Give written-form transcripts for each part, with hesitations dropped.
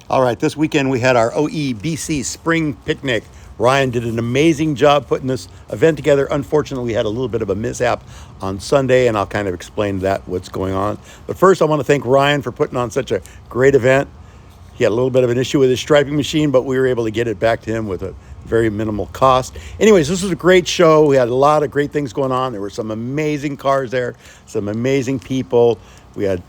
All right, this weekend we had our OEBC Spring Picnic. Ryan did an amazing job putting this event together. Unfortunately, we had a little bit of a mishap on Sunday, and I'll kind of explain what's going on. But first, I want to thank Ryan for putting on such a great event. He had a little bit of an issue with his striping machine, but we were able to get it back to him with a very minimal cost. Anyways, this was a great show. We had a lot of great things going on. There were some amazing cars there, some amazing people. We had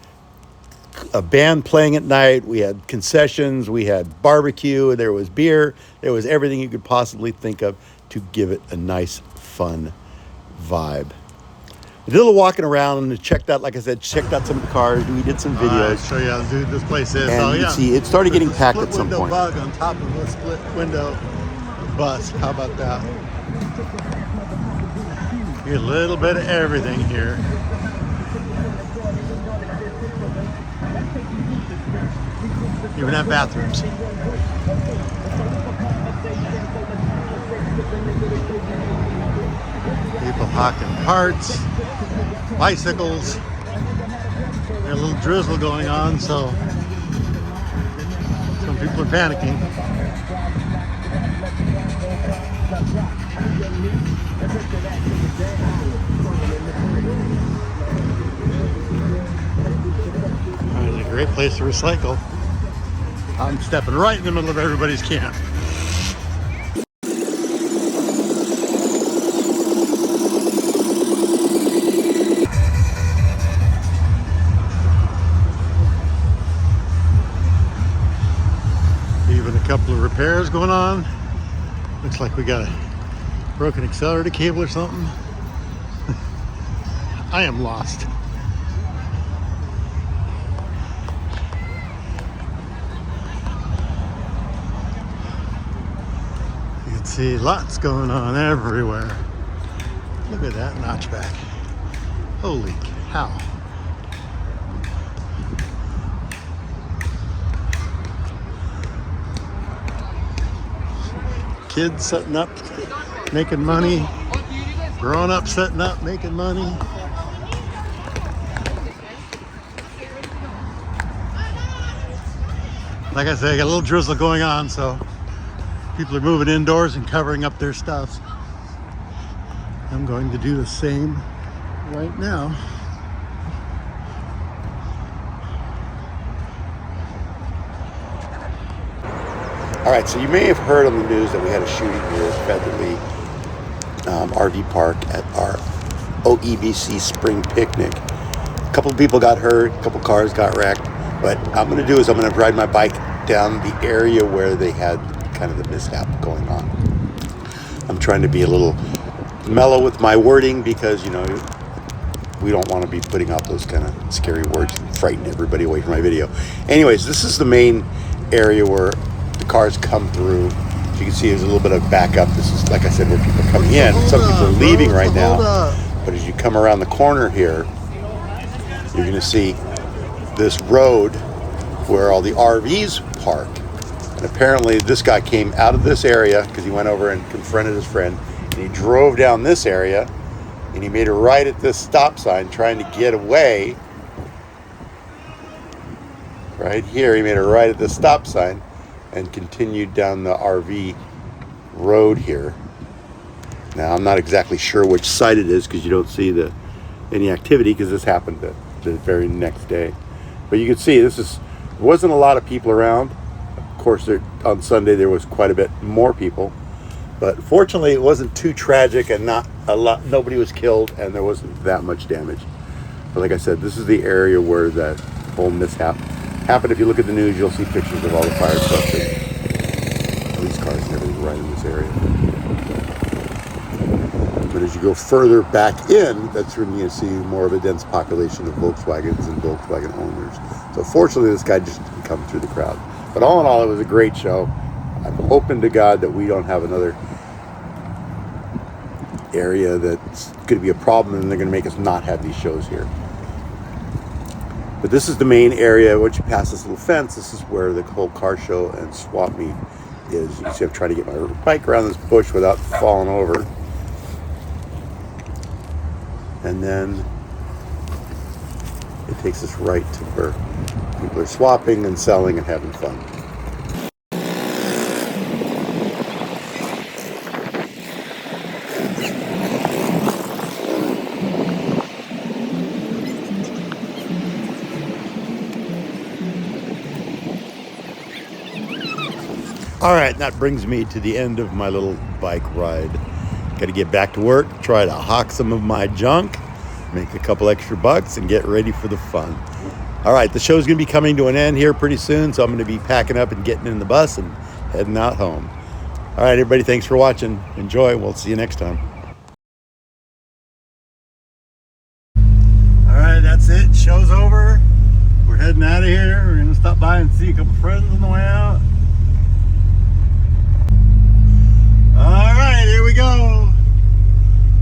a band playing at night, we had concessions, we had barbecue, there was beer, there was everything you could possibly think of to give it a nice, fun vibe. I did a little walking around and checked out, like I said, checked out some of the cars. We did some videos. I'll show you how dude this place is. And you see, it started getting packed at some point. Bug on top of a split window bus. How about that? You get a little bit of everything here. Even have bathrooms. People hawking parts, bicycles. Got a little drizzle going on, so some people are panicking. It's a great place to recycle. I'm stepping right in the middle of everybody's camp. Even a couple of repairs going on. Looks like we got a broken accelerator cable or something. I am lost. See, lots going on everywhere. Look at that notchback. Holy cow. Kids setting up, making money. Grown up setting up, making money. Like I said, I got a little drizzle going on, so people are moving indoors and covering up their stuff. I'm going to do the same right now. All right, so you may have heard on the news that we had a shooting here at Featherly RV Park at our OEBC Spring Picnic. A couple of people got hurt, a couple cars got wrecked. What I'm going to do is I'm going to ride my bike down the area where they had kind of the mishap going on. I'm trying to be a little mellow with my wording because, you know, we don't want to be putting out those kind of scary words and frighten everybody away from my video. Anyways, this is the main area where the cars come through. As you can see, there's a little bit of backup. This is, like I said, where people are coming in. Some people are leaving right now. But as you come around the corner here, you're going to see this road where all the RVs park. And apparently this guy came out of this area because he went over and confronted his friend, and he drove down this area and he made a right at this stop sign trying to get away. Right here, he made a right at this stop sign and continued down the RV road here. Now, I'm not exactly sure which side it is because you don't see any activity because this happened the very next day. But you can see there wasn't a lot of people around. Of course, on Sunday there was quite a bit more people, but fortunately it wasn't too tragic and nobody was killed and there wasn't that much damage. But like I said, this is the area where that whole mishap happened. If you look at the news, you'll see pictures of all the fire trucks and police cars and everything right in this area. But as you go further back in, that's when you see more of a dense population of Volkswagens and Volkswagen owners. So fortunately, this guy just didn't come through the crowd. But all in all, it was a great show. I'm hoping to God that we don't have another area that's going to be a problem and they're going to make us not have these shows here. But this is the main area. Once you pass this little fence, this is where the whole car show and swap meet is. You can see I'm trying to get my bike around this bush without falling over. And then it takes us right to where people are swapping and selling and having fun. All right, that brings me to the end of my little bike ride. Got to get back to work, try to hawk some of my junk, make a couple extra bucks, and get ready for the fun. All right, the show's going to be coming to an end here pretty soon, so I'm going to be packing up and getting in the bus and heading out home. All right, everybody, thanks for watching. Enjoy. We'll see you next time. All right, that's it. Show's over. We're heading out of here. We're going to stop by and see a couple friends on the way out. All right, here we go.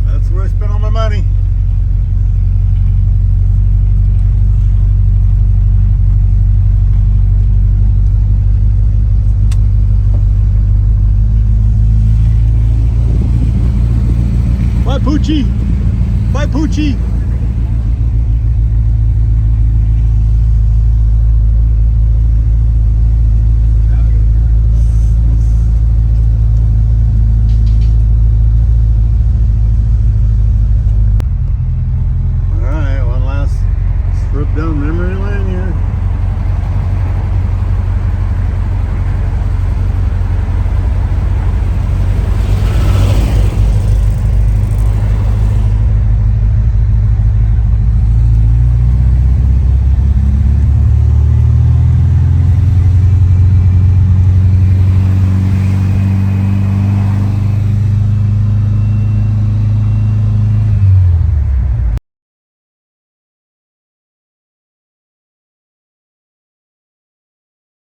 That's where I spent all my money. Bye, Poochie. Bye, Poochie.